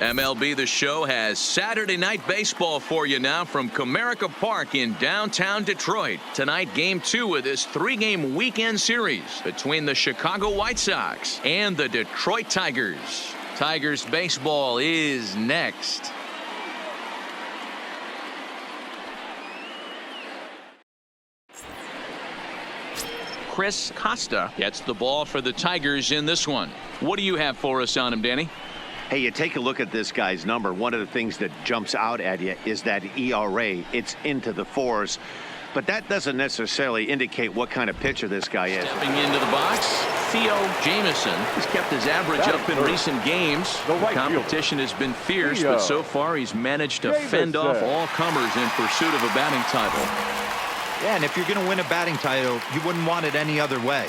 MLB The Show has Saturday Night Baseball for you now from Comerica Park in downtown Detroit. Tonight, Game 2 of this 3-game weekend series between the Chicago White Sox and the Detroit Tigers. Tigers baseball is next. Chris Costa gets the ball for the Tigers in this one. What do you have for us on him, Danny? Hey, you take a look at this guy's number. One of the things that jumps out at you is that ERA. It's into the 4s. But that doesn't necessarily indicate what kind of pitcher this guy is. Stepping into the box, Theo Jamieson has kept his average up in recent games. The competition has been fierce, but so far he's managed to fend off all comers in pursuit of a batting title. Yeah, and if you're going to win a batting title, you wouldn't want it any other way.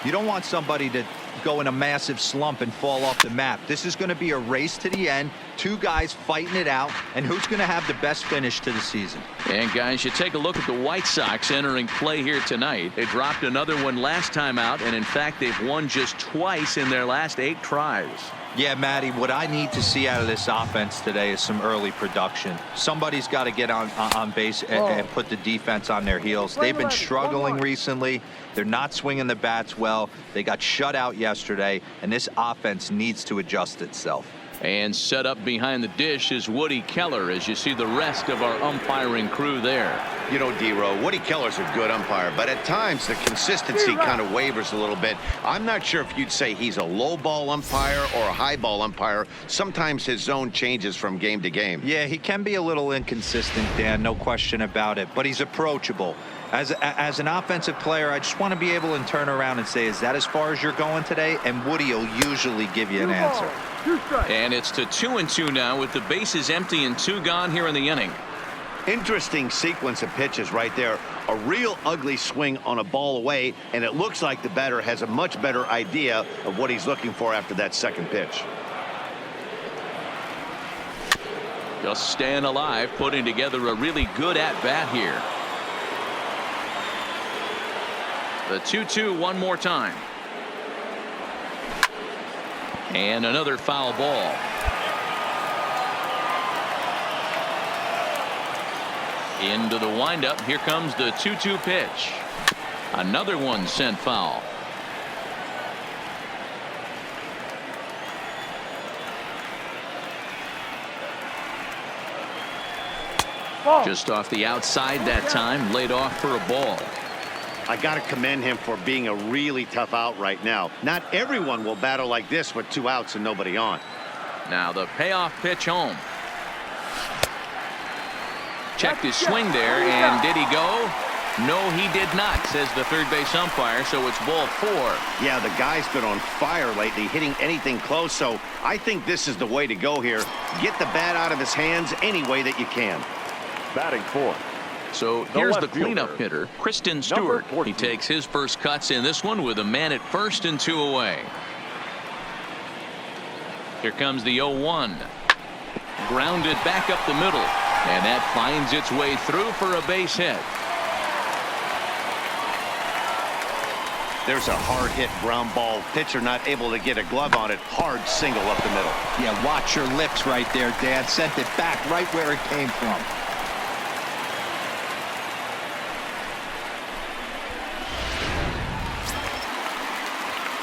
You don't want somebody to go in a massive slump and fall off the map. This is going to be a race to the end. Two guys fighting it out, and who's going to have the best finish to the season? And guys, you take a look at the White Sox entering play here tonight. They dropped another one last time out, and in fact, they've won just twice in their last 8 tries. Yeah, Matty, what I need to see out of this offense today is some early production. Somebody's got to get on base and put the defense on their heels. They've been struggling recently. They're not swinging the bats well. They got shut out yesterday, and this offense needs to adjust itself. And set up behind the dish is Woody Keller as you see the rest of our umpiring crew there. You know, D-Row, Woody Keller's a good umpire, but at times the consistency kind of wavers a little bit. I'm not sure if you'd say he's a low ball umpire or a high ball umpire. Sometimes his zone changes from game to game. Yeah, he can be a little inconsistent, Dan, no question about it, but he's approachable. As an offensive player, I just want to be able to turn around and say, is that as far as you're going today? And Woody will usually give you an answer. And it's to 2-2 now with the bases empty and 2 gone here in the inning. Interesting sequence of pitches right there. A real ugly swing on a ball away, and it looks like the batter has a much better idea of what he's looking for after that second pitch. Just staying alive, putting together a really good at-bat here. The 2-2 one more time. And another foul ball. Into the windup. Here comes the 2-2 pitch. Another one sent foul. Just off the outside that time, laid off for a ball. I got to commend him for being a really tough out right now. Not everyone will battle like this with 2 outs and nobody on. Now the payoff pitch home. Checked his swing there, and did he go? No, he did not, says the third base umpire, so it's ball 4. Yeah, the guy's been on fire lately, hitting anything close, so I think this is the way to go here. Get the bat out of his hands any way that you can. Batting 4. So here's the cleanup hitter, Kristen Stewart. He takes his first cuts in this one with a man at first and 2 away. Here comes the 0-1. Grounded back up the middle, and that finds its way through for a base hit. There's a hard hit ground ball. Pitcher not able to get a glove on it. Hard single up the middle. Yeah, watch your lips right there, Dad. Sent it back right where it came from.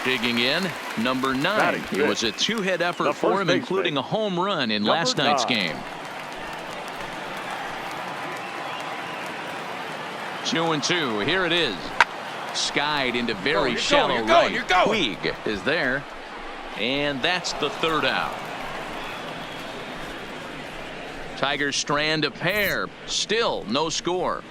Digging in, number 9. It was a 2-hit effort for him, including a home run in last night's game. 2-2. Here it is. Skied into very shallow right. Puig is there. And that's the 3rd out. Tigers strand a pair. Still no score.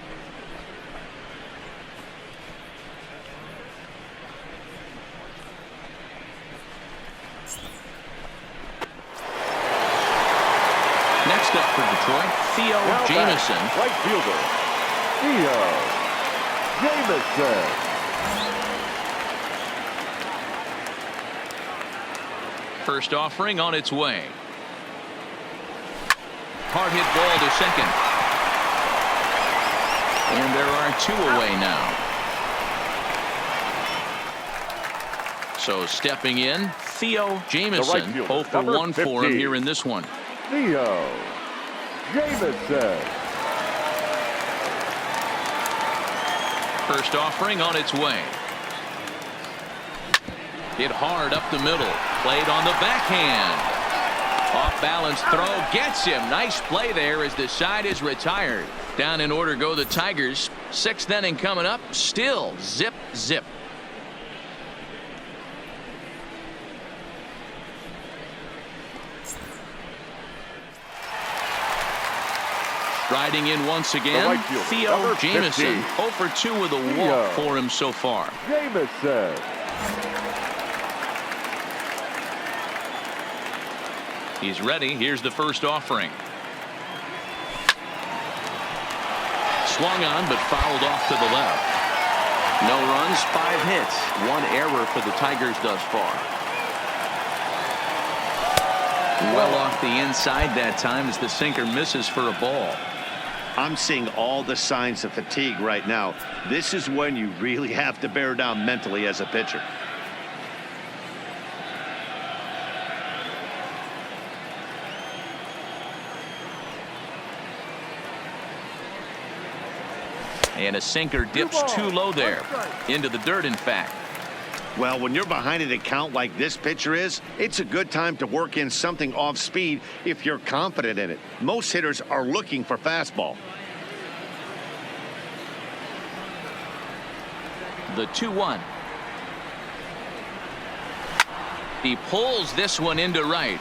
Next up for Detroit, Theo Jamieson. Right fielder, Theo Jamieson. First offering on its way. Hard hit ball to second. And there are 2 away now. So stepping in, Theo Jamison. right fielder, 0 for number 1 for him 15. here in this one. Theo Jamison. First offering on its way. Hit hard up the middle. Played on the backhand. Off balance throw gets him. Nice play there as the side is retired. Down in order go the Tigers. 6th inning coming up. Still zip zip. Riding in once again, right fielder, Theo number Jamison. 15. 0 for 2 with a walk Theo for him so far. Jamison. He's ready. Here's the first offering. Swung on but fouled off to the left. No runs, 5 hits, 1 error for the Tigers thus far. Well off the inside that time as the sinker misses for a ball. I'm seeing all the signs of fatigue right now. This is when you really have to bear down mentally as a pitcher. And a sinker dips too low there. Into the dirt, in fact. Well, when you're behind an account like this pitcher is, it's a good time to work in something off speed if you're confident in it. Most hitters are looking for fastball. The 2-1. He pulls this one into right.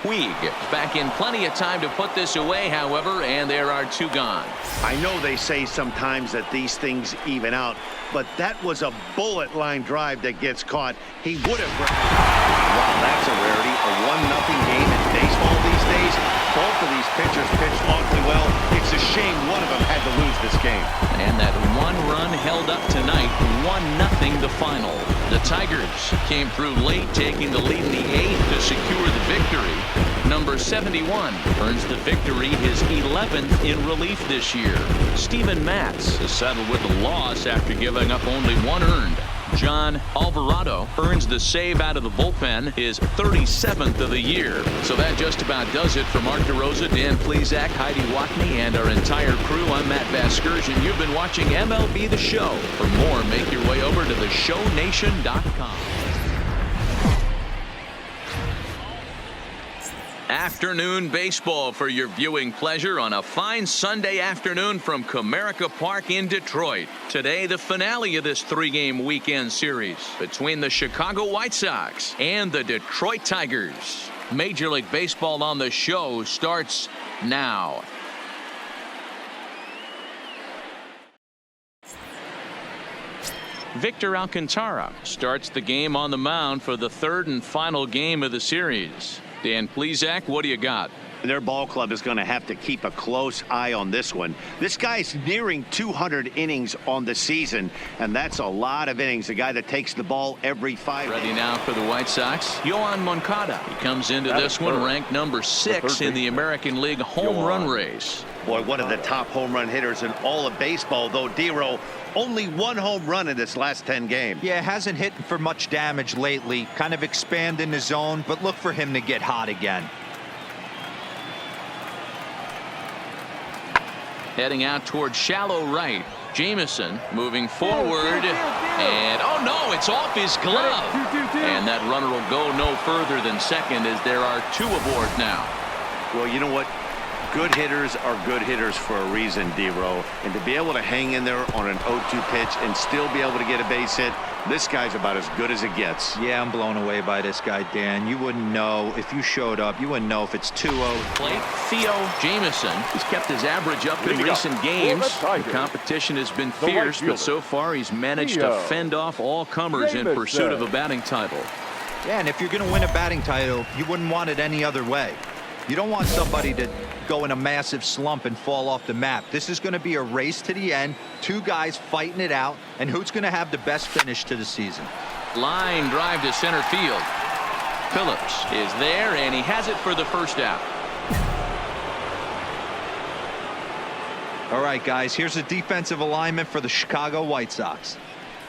Puig back in plenty of time to put this away, however, and there are 2 gone. I know they say sometimes that these things even out, but that was a bullet line drive that gets caught. He would have. Wow, that's a rarity. A 1-0 game in baseball these days. Both of these pitchers pitched awfully well. It's a shame one of them had to lose this game. And that 1 run held up tonight. 1-0 the final. The Tigers came through late, taking the lead in the 8th to secure the victory. Number 71 earns the victory, his 11th in relief this year. Steven Matz is settled with a loss after giving up only 1 earned. John Alvarado earns the save out of the bullpen, his 37th of the year. So that just about does it for Mark DeRosa, Dan Plesac, Heidi Watney, and our entire crew. I'm Matt Vasgersian. You've been watching MLB The Show. For more, make your way over to theshownation.com. Afternoon baseball for your viewing pleasure on a fine Sunday afternoon from Comerica Park in Detroit. Today, the finale of this 3-game weekend series between the Chicago White Sox and the Detroit Tigers. Major League Baseball on the show starts now. Victor Alcantara starts the game on the mound for the 3rd and final game of the series. Dan Plesac, what do you got? Their ball club is going to have to keep a close eye on this one. This guy's nearing 200 innings on the season, and that's a lot of innings. A guy that takes the ball every 5 Ready days. now for the White Sox, Yoán Moncada. He comes into this one ranked number 6 in the American League home run race. Boy, one of the top home run hitters in all of baseball, though, Dero, only 1 home run in this last 10 games. Yeah, hasn't hit for much damage lately. Kind of expanding the zone, but look for him to get hot again. Heading out toward shallow right. Jamison moving forward. And, oh no, it's off his glove. And that runner will go no further than second as there are 2 aboard now. Well, you know what? Good hitters are good hitters for a reason, Dero. And to be able to hang in there on an 0-2 pitch and still be able to get a base hit, this guy's about as good as it gets. Yeah, I'm blown away by this guy, Dan. You wouldn't know if you showed up. You wouldn't know if it's 2-0. Plate, Theo Jamison. He's kept his average up in recent games. The competition has been fierce, but so far he's managed to fend off all comers in pursuit of a batting title. Yeah, and if you're going to win a batting title, you wouldn't want it any other way. You don't want somebody to go in a massive slump and fall off the map. This is going to be a race to the end. 2 guys fighting it out, and who's going to have the best finish to the season? Line drive to center field. Phillips is there, and he has it for the first out. All right, guys, here's a defensive alignment for the Chicago White Sox.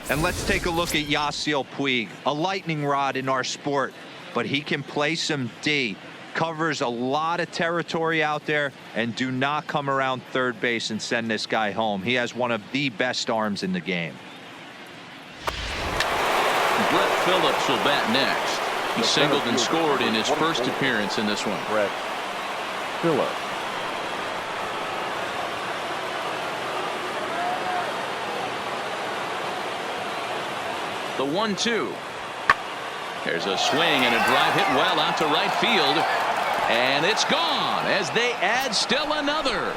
And let's take a look at Yasiel Puig, a lightning rod in our sport, but he can play some D. Covers a lot of territory out there, and do not come around third base and send this guy home. He has one of the best arms in the game. Brett Phillips will bat next. He singled and scored in his first appearance in this one. Brett Phillips. The 1-2. There's a swing and a drive hit well out to right field. And it's gone as they add still another.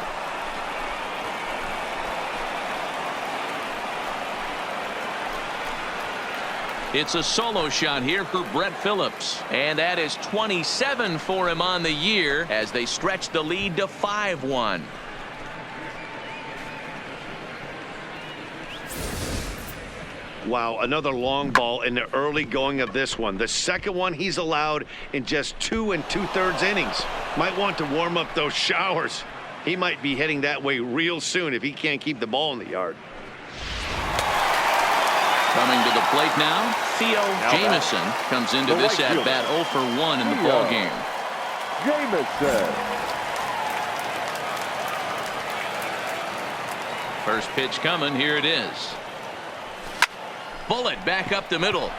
It's a solo shot here for Brett Phillips. And that is 27 for him on the year as they stretch the lead to 5-1. Wow, another long ball in the early going of this one. The second one he's allowed in just 2 2/3 innings. Might want to warm up those showers. He might be heading that way real soon if he can't keep the ball in the yard. Coming to the plate now, Theo Jamison comes into this at-bat 0 for 1 in the ballgame. Jamison. First pitch coming, here it is. Bullet back up the middle.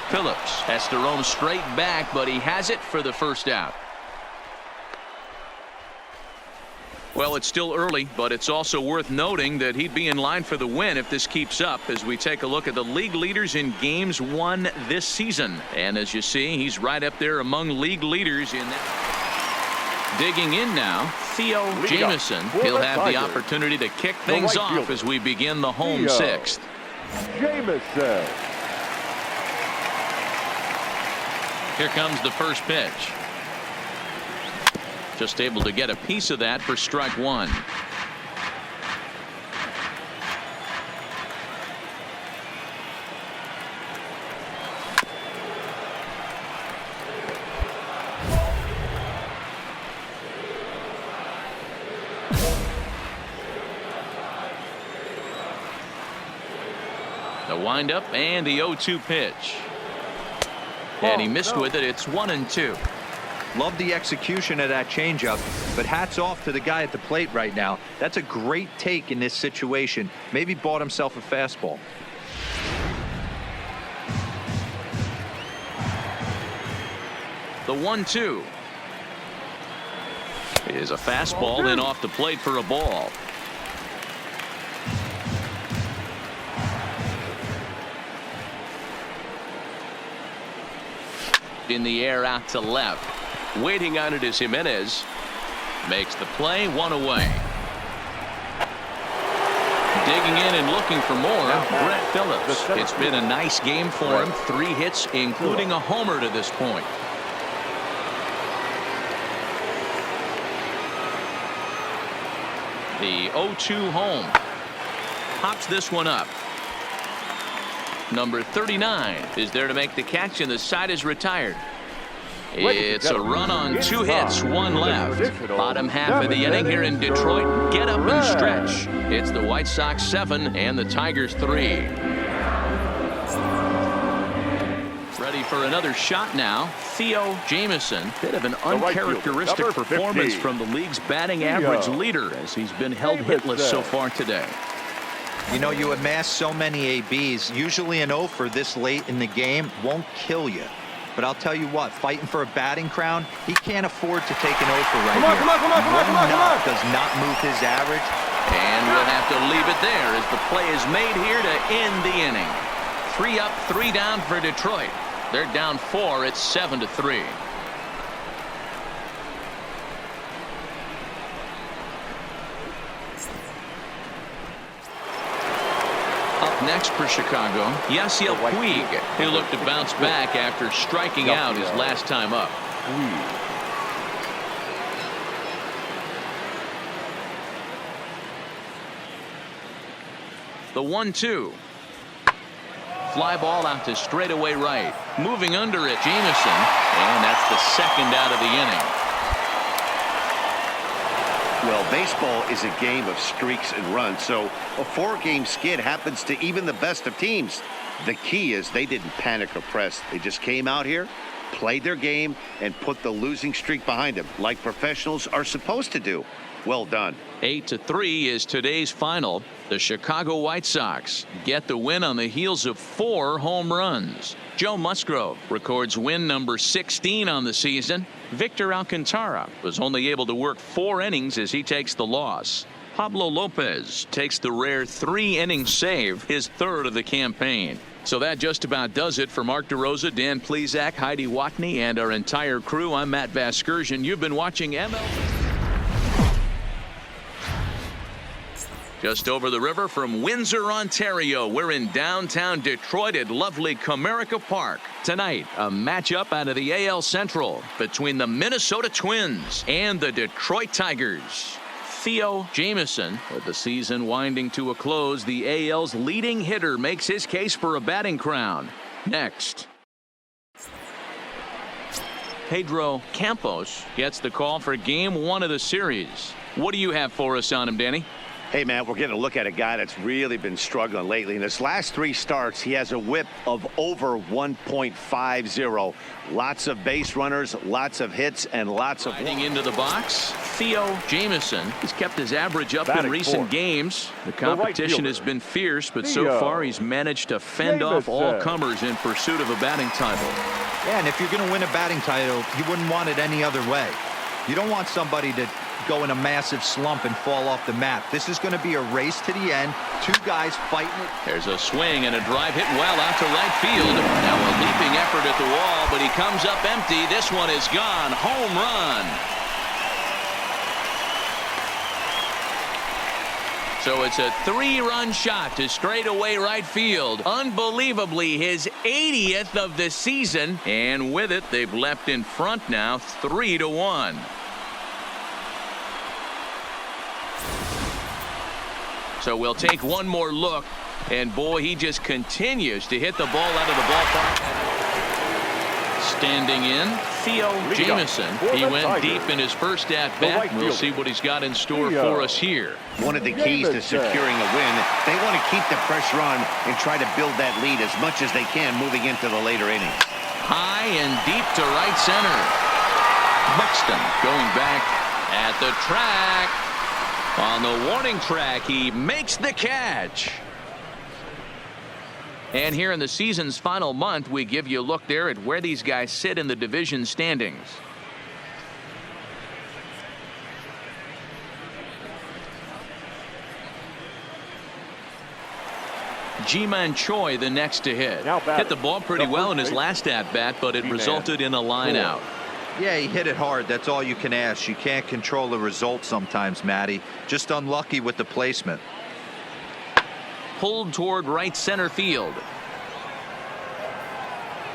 Phillips has to roam straight back, but he has it for the first out. Well, it's still early, but it's also worth noting that he'd be in line for the win if this keeps up as we take a look at the league leaders in games won this season. And as you see, he's right up there among league leaders in that. Digging in now, Theo Jamison. He'll have the opportunity to kick things off as we begin the home sixth. Jamison. Here comes the first pitch. Just able to get a piece of that for strike one. The windup and the 0-2 pitch. And he missed with it. It's 1-2. Love the execution of that changeup, but hats off to the guy at the plate right now. That's a great take in this situation. Maybe bought himself a fastball. The 1-2 is a fastball and off the plate for a ball. In the air out to left. Waiting on it is Jimenez. Makes the play, one away. Digging in and looking for more, Brett Phillips. It's been a nice game for him. 3 hits, including a homer to this point. The 0-2 home. Pops this one up. Number 39 is there to make the catch, and the side is retired. It's a run on 2 hits, 1 left. Bottom half of the inning here in Detroit. Get up and stretch. It's the White Sox 7 and the Tigers 3. Ready for another shot now. Theo Jamison. Bit of an uncharacteristic performance from the league's batting average leader as he's been held hitless so far today. You know, you amass so many ABs. Usually an 0 for this late in the game won't kill you. But I'll tell you what, fighting for a batting crown, he can't afford to take an 0 for right here. One knock does not move his average. And we'll have to leave it there as the play is made here to end the inning. 3 up, 3 down for Detroit. They're down 4. It's 7-3. Next for Chicago, Yasiel Puig. He'll look to bounce back after striking out his last time up. The 1-2. Fly ball out to straightaway right. Moving under it, Jamison. And that's the second out of the inning. Well, baseball is a game of streaks and runs, so a 4-game skid happens to even the best of teams. The key is they didn't panic or press. They just came out here, played their game, and put the losing streak behind them, like professionals are supposed to do. Well done. 8-3 is today's final. The Chicago White Sox get the win on the heels of 4 home runs. Joe Musgrove records win number 16 on the season. Victor Alcantara was only able to work 4 innings as he takes the loss. Pablo Lopez takes the rare 3-inning save, his 3rd of the campaign. So that just about does it for Mark DeRosa, Dan Plesac, Heidi Watney, and our entire crew. I'm Matt Vasgersian. You've been watching MLB. Just over the river from Windsor, Ontario, we're in downtown Detroit at lovely Comerica Park. Tonight, a matchup out of the AL Central between the Minnesota Twins and the Detroit Tigers. Theo Jamieson, with the season winding to a close, the AL's leading hitter makes his case for a batting crown. Next. Pedro Campos gets the call for Game 1 of the series. What do you have for us on him, Danny? Hey, man, we're getting a look at a guy that's really been struggling lately. In his last 3 starts, he has a whip of over 1.50. Lots of base runners, lots of hits, and lots of... Riding into the box, Theo Jamieson has kept his average up in recent games. The competition has been fierce, but so far he's managed to fend off all comers in pursuit of a batting title. Yeah, and if you're going to win a batting title, you wouldn't want it any other way. You don't want somebody to go in a massive slump and fall off the map. This is going to be a race to the end. 2 guys fighting it. There's a swing and a drive hit well out to right field. Now a leaping effort at the wall, but he comes up empty. This one is gone. Home run. So it's a 3-run shot to straightaway right field. Unbelievably, his 80th of the season. And with it, they've leapt in front now 3-1. So we'll take one more look, and boy, he just continues to hit the ball out of the ballpark. Standing in, Theo Jamieson. He went deep in his first at-bat. We'll see what he's got in store for us here. One of the keys to securing a win, they want to keep the pressure on and try to build that lead as much as they can moving into the later innings. High and deep to right center. Buxton going back at the track. On the warning track, he makes the catch. And here in the season's final month, we give you a look there at where these guys sit in the division standings. Ji-Man Choi the next to hit. Hit the ball pretty well in his last at-bat, but it resulted in a line out. Yeah, he hit it hard. That's all you can ask. You can't control the result sometimes, Matty. Just unlucky with the placement. Pulled toward right center field.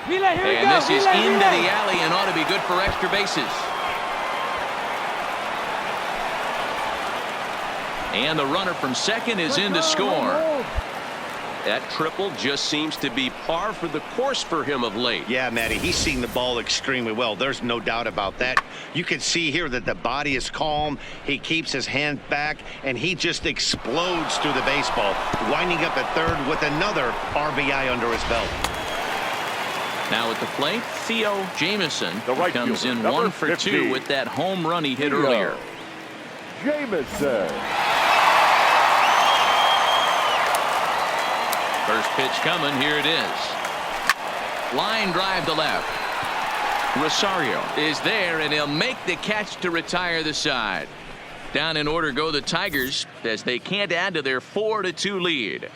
And this is into the alley and ought to be good for extra bases. And the runner from second is in to score. That triple just seems to be par for the course for him of late. Yeah, Matty, he's seeing the ball extremely well. There's no doubt about that. You can see here that the body is calm. He keeps his hand back, and he just explodes through the baseball, winding up at third with another RBI under his belt. Now at the plate, Theo Jamieson comes in 1 for 50. 2 with that home run he hit earlier. Jamieson. First pitch coming. Here it is. Line drive to left. Rosario is there, and he'll make the catch to retire the side. Down in order go the Tigers as they can't add to their 4-2 lead.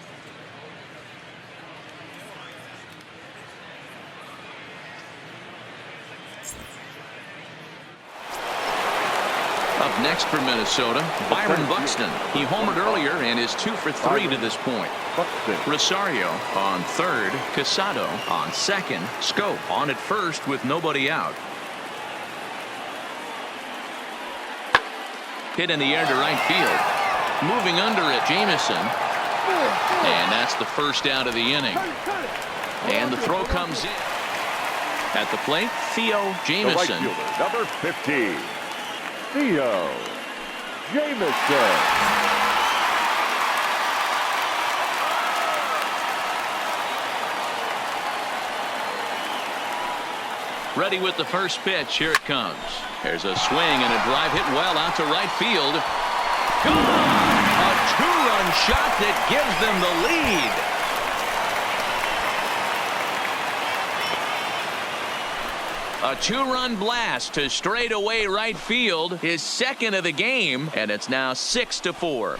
Up next for Minnesota, Byron Buxton. He homered earlier and is 2 for 3 to this point. Rosario on third, Casado on second, Scope on at first with nobody out. Hit in the air to right field. Moving under it, Jamieson. And that's the first out of the inning. And the throw comes in. At the plate, Theo Jamieson. Number 50. Theo Jameson. Ready with the first pitch. Here it comes. There's a swing and a drive hit well out to right field. Gone! A two-run shot that gives them the lead. A two-run blast to straightaway right field, his second of the game, and it's now 6-4.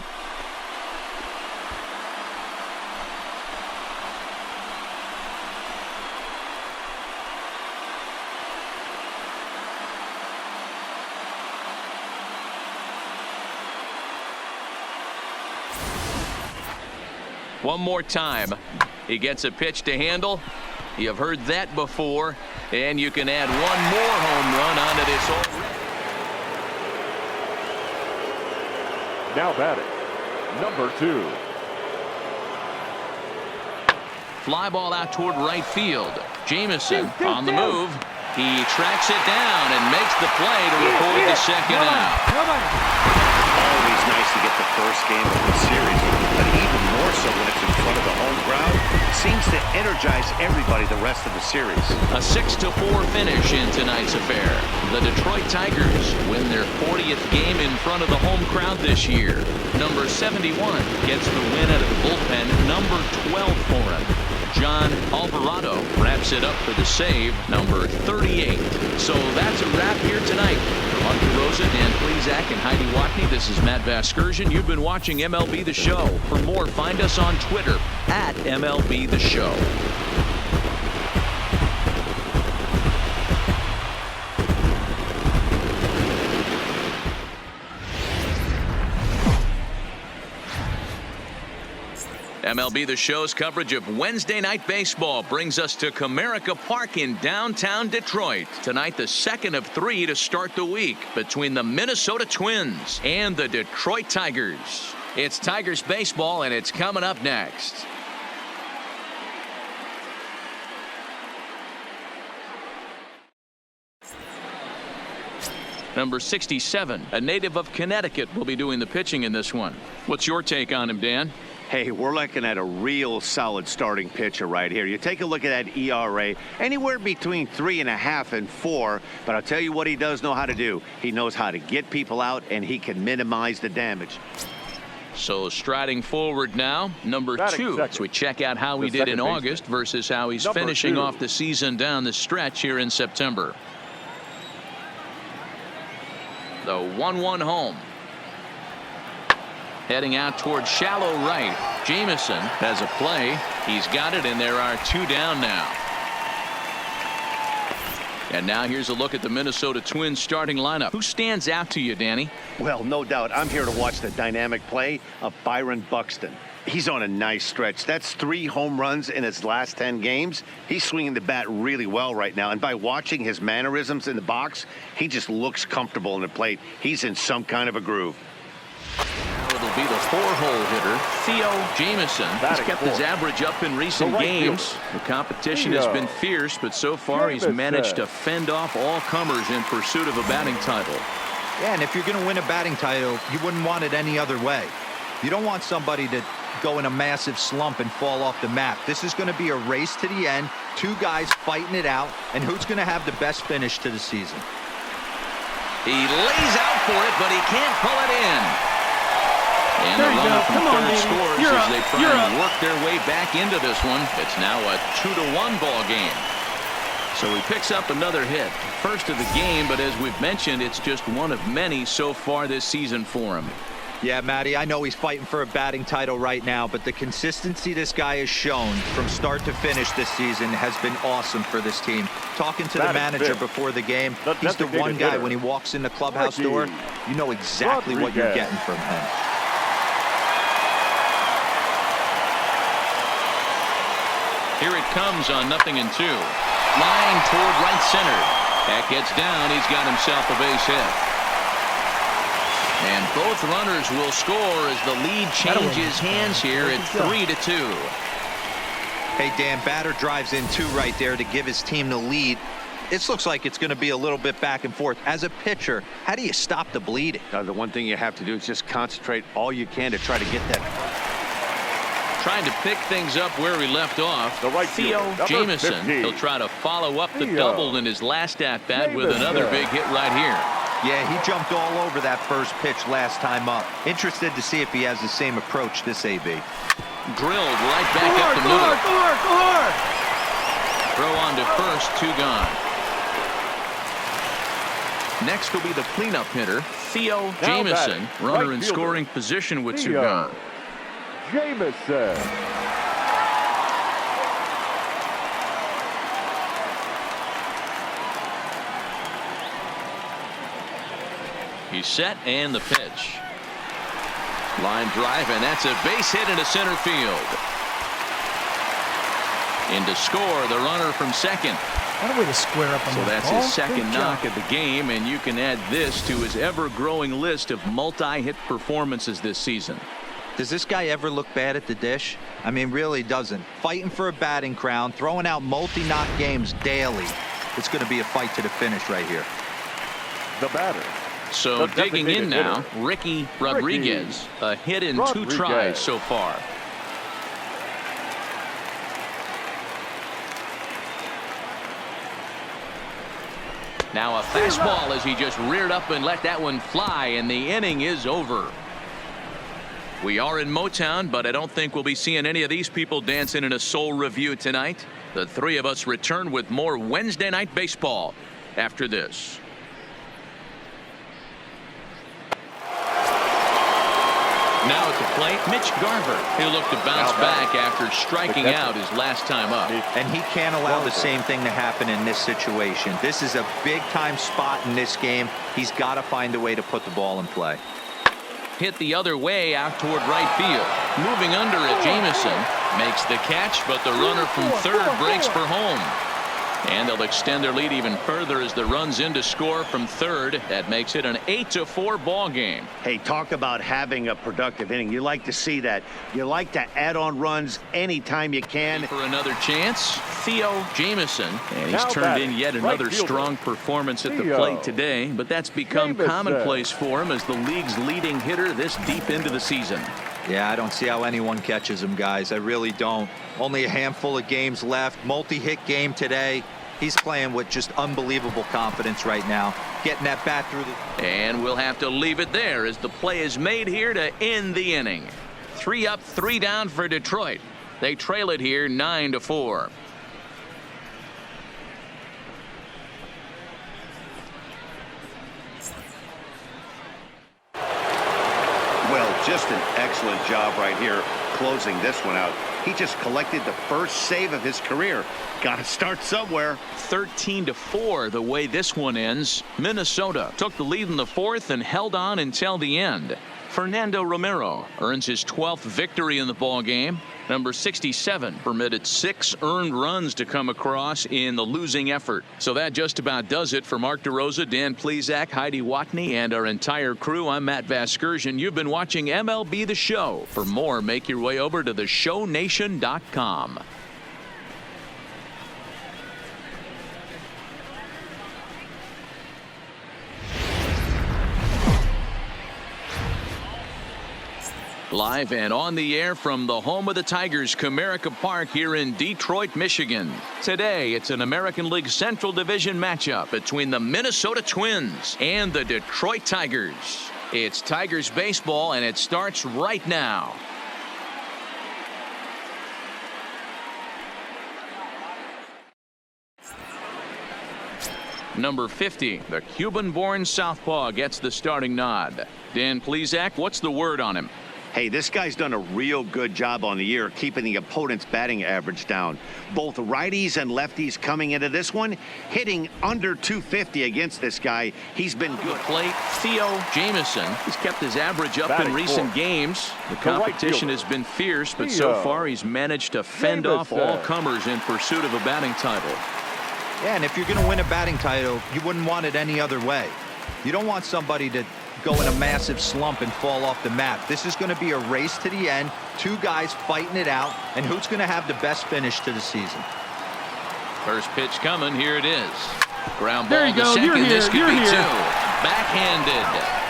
One more time. He gets a pitch to handle. You've heard that before. And you can add one more home run onto this. Now batting, number 2. Fly ball out toward right field. Jameson on the move. He tracks it down and makes the play to record the second out. Always nice to get the first game of the series, but even more so when it's in front of the home crowd. Seems to energize everybody the rest of the series. A 6-4 finish in tonight's affair. The Detroit Tigers win their 40th game in front of the home crowd this year. Number 71 gets the win out of the bullpen. Number 12 for him. John Alvarado wraps it up for the save, number 38. So that's a wrap here tonight. For Mark DeRosa, Dan Plezak, and Heidi Watney, this is Matt Vasgersian. You've been watching MLB The Show. For more, find us on Twitter at MLB The Show. MLB The Show's coverage of Wednesday Night Baseball brings us to Comerica Park in downtown Detroit. Tonight, the second of 3 to start the week between the Minnesota Twins and the Detroit Tigers. It's Tigers baseball, and it's coming up next. Number 67, a native of Connecticut, will be doing the pitching in this one. What's your take on him, Dan? Hey, we're looking at a real solid starting pitcher right here. You take a look at that ERA, anywhere between 3.5 and 4. But I'll tell you what he does know how to do. He knows how to get people out, and he can minimize the damage. So striding forward now, number 2. As we check out how he did in August versus how he's finishing off the season down the stretch here in September. The 1-1 home. Heading out toward shallow right. Jameson has a play. He's got it, and there are 2 down now. And now here's a look at the Minnesota Twins starting lineup. Who stands out to you, Danny? Well, no doubt. I'm here to watch the dynamic play of Byron Buxton. He's on a nice stretch. That's 3 home runs in his last 10 games. He's swinging the bat really well right now. And by watching his mannerisms in the box, he just looks comfortable in the plate. He's in some kind of a groove. It'll be the 4-hole hitter, Theo Jameson. He's kept his average up in recent games. The competition has been fierce, but so far he's managed to fend off all comers in pursuit of a batting title. Yeah, and if you're going to win a batting title, you wouldn't want it any other way. You don't want somebody to go in a massive slump and fall off the map. This is going to be a race to the end. 2 guys fighting it out, and who's going to have the best finish to the season? He lays out for it, but he can't pull it in. And the runner from third scores as they try and work their way back into this one. It's now a 2-1 ball game. So he picks up another hit. First of the game, but as we've mentioned, it's just one of many so far this season for him. Yeah, Matty, I know he's fighting for a batting title right now, but the consistency this guy has shown from start to finish this season has been awesome for this team. Talking to the manager before the game, he's the one guy when he walks in the clubhouse door, you know exactly what you're getting from him. Here it comes on 0-2. Line toward right center. That gets down. He's got himself a base hit. And both runners will score as the lead changes hands here at 3-2. Hey, Dan, batter drives in 2 right there to give his team the lead. This looks like it's going to be a little bit back and forth. As a pitcher, how do you stop the bleeding? The one thing you have to do is just concentrate all you can to try to get that. Trying to pick things up where he left off. The right Theo fielder, Jamison. 15. He'll try to follow up the Theo double in his last at-bat with another big hit right here. Yeah, he jumped all over that first pitch last time up. Interested to see if he has the same approach this AB. Drilled right back up the middle. Throw on to first, 2 gone. Next will be the cleanup hitter, Theo Jamison. Runner right in fielder, scoring position with 2 Theo gone. Jamison. He's set and the pitch. Line drive, and that's a base hit into center field. In to score, the runner from second. What a way to square up on So that that's ball. his second Good knock job. of the game, and you can add this to his ever-growing list of multi-hit performances this season. Does this guy ever look bad at the dish? I mean, really doesn't. Fighting for a batting crown, throwing out multi-knock games daily. It's going to be a fight to the finish right here. The batter. So The digging in designated now, hitter, Ricky Rodriguez. A hit in 2 Rodriguez. tries so far. Now a fastball as he just reared up and let that one fly, and the inning is over. We are in Motown, but I don't think we'll be seeing any of these people dancing in a Soul Review tonight. The 3 of us return with more Wednesday Night Baseball after this. Now at the plate, Mitch Garver. He'll look to bounce back after striking out his last time up. And he can't allow the same thing to happen in this situation. This is a big-time spot in this game. He's got to find a way to put the ball in play. Hit the other way out toward right field. Moving under it, Jamison makes the catch, but the runner from third breaks for home. And they'll extend their lead even further as the runs in to score from third. That makes it an 8-4 ball game. Hey, talk about having a productive inning. You like to see that. You like to add on runs anytime you can. For another chance, Theo Jamison. And he's Now turned batting, in yet right another fielder, strong performance at the Theo plate today. But that's become Jamison. commonplace for him as the league's leading hitter this deep into the season. Yeah, I don't see how anyone catches him, guys. I really don't. Only a handful of games left. Multi-hit game today. He's playing with just unbelievable confidence right now. Getting that bat through the... And we'll have to leave it there as the play is made here to end the inning. 3 up, 3 down for Detroit. They trail it here 9-4. Well, just an excellent job right here closing this one out. He just collected the first save of his career. Got to start somewhere. 13-4 the way this one ends. Minnesota took the lead in the 4th and held on until the end. Fernando Romero earns his 12th victory in the ball game. Number 67 permitted 6 earned runs to come across in the losing effort. So that just about does it for Mark DeRosa, Dan Plesac, Heidi Watney, and our entire crew. I'm Matt Vasgersian. You've been watching MLB The Show. For more, make your way over to theshownation.com. Live and on the air from the home of the Tigers, Comerica Park here in Detroit, Michigan. Today, it's an American League Central Division matchup between the Minnesota Twins and the Detroit Tigers. It's Tigers baseball, and it starts right now. Number 50, the Cuban-born southpaw, gets the starting nod. Dan Plesac, what's the word on him? Hey, this guy's done a real good job on the year keeping the opponent's batting average down. Both righties and lefties coming into this one, hitting under 250 against this guy. He's been good. Plate, Theo Jamison. He's kept his average up Batting in recent fourth. games. The right competition fielder, has been fierce, but so Theo far he's managed to fend off Jamison. all comers in pursuit of a batting title. Yeah, and if you're going to win a batting title, you wouldn't want it any other way. You don't want somebody to go in a massive slump and fall off the map. This is going to be a race to the end. 2 guys fighting it out, and who's going to have the best finish to the season? First pitch coming. Here it is. Ground There ball you to go. You're second. This here. could You're be here. two. Backhanded.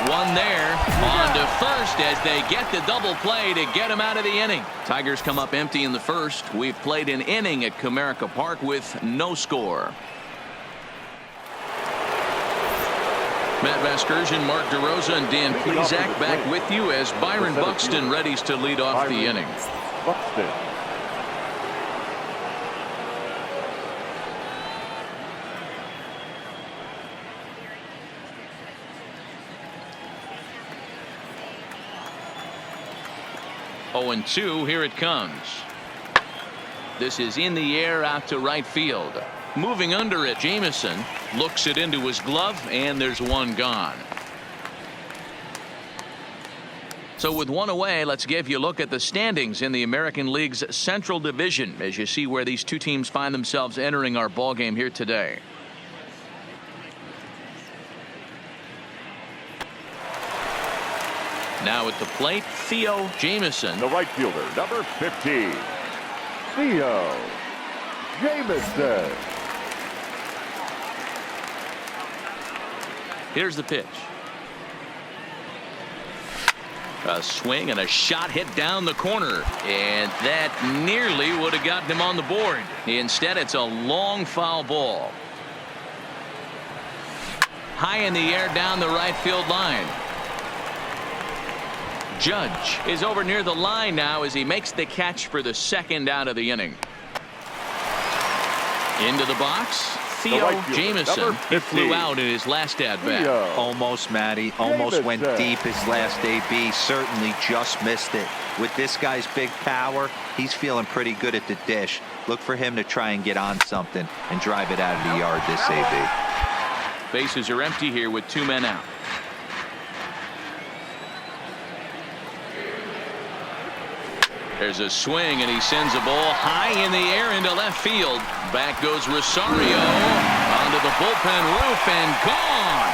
One there. On to first as they get the double play to get him out of the inning. Tigers come up empty in the first. We've played an inning at Comerica Park with no score. Matt Vasgersian, Mark DeRosa, and Dan Plesac back with you as Byron Buxton readies to lead off the inning. Buxton. Oh, and 2, here it comes. This is in the air out to right field. Moving under it, Jamison looks it into his glove, and there's one gone. So with one away, let's give you a look at the standings in the American League's Central Division as you see where these two teams find themselves entering our ball game here today. Now at the plate, Theo Jamison. The right fielder, number 15, Theo Jamison. Here's the pitch. A swing and a shot hit down the corner, and that nearly would have gotten him on the board. Instead, it's a long foul ball. High in the air down the right field line. Judge is over near the line now as he makes the catch for the second out of the inning. Into the box, Theo Jamison. He flew out in his last at-bat. Almost, Matty. Almost went deep his last AB. Certainly just missed it. With this guy's big power, he's feeling pretty good at the dish. Look for him to try and get on something and drive it out of the yard this AB. Bases are empty here with 2 men out. There's a swing, and he sends a ball high in the air into left field. Back goes Rosario onto the bullpen roof and gone.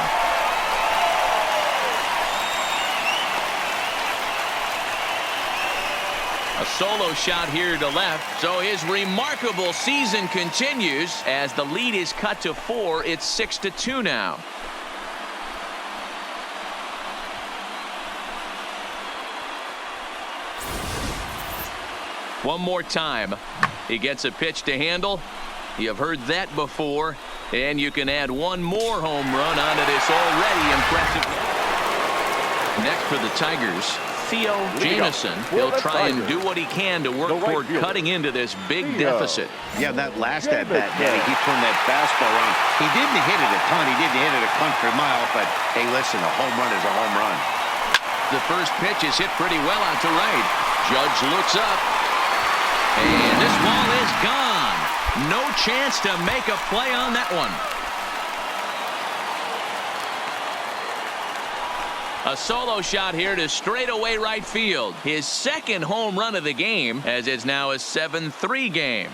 A solo shot here to left. So his remarkable season continues as the lead is cut to 4. It's 6-2 now. One more time. He gets a pitch to handle. You've heard that before. And you can add one more home run onto this already impressive. Next for the Tigers, Theo Jamison. He'll try and do what he can to work toward cutting into this big deficit. Yeah, that last at-bat, Danny, he turned that fastball around. He didn't hit it a ton. He didn't hit it a country mile. But, hey, listen, a home run is a home run. The first pitch is hit pretty well out to right. Judge looks up. And this ball is gone. No chance to make a play on that one. A solo shot here to straightaway right field. His second home run of the game, as it's now a 7-3 game.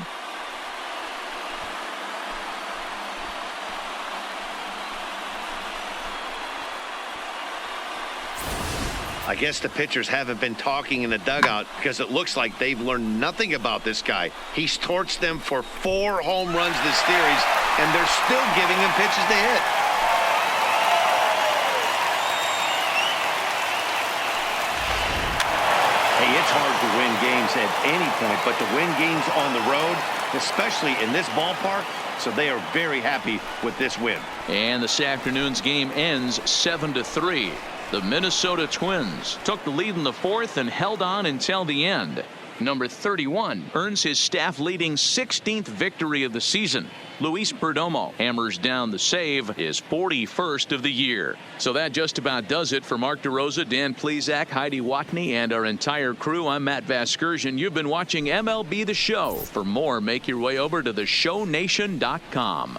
I guess the pitchers haven't been talking in the dugout because it looks like they've learned nothing about this guy. He's torched them for 4 home runs this series, and they're still giving him pitches to hit. Hey, it's hard to win games at any point, but to win games on the road, especially in this ballpark, so they are very happy with this win. And this afternoon's game ends 7-3. The Minnesota Twins took the lead in the 4th and held on until the end. Number 31 earns his staff-leading 16th victory of the season. Luis Perdomo hammers down the save, his 41st of the year. So that just about does it for Mark DeRosa, Dan Plesac, Heidi Watney, and our entire crew. I'm Matt Vasgersian. You've been watching MLB The Show. For more, make your way over to theshownation.com.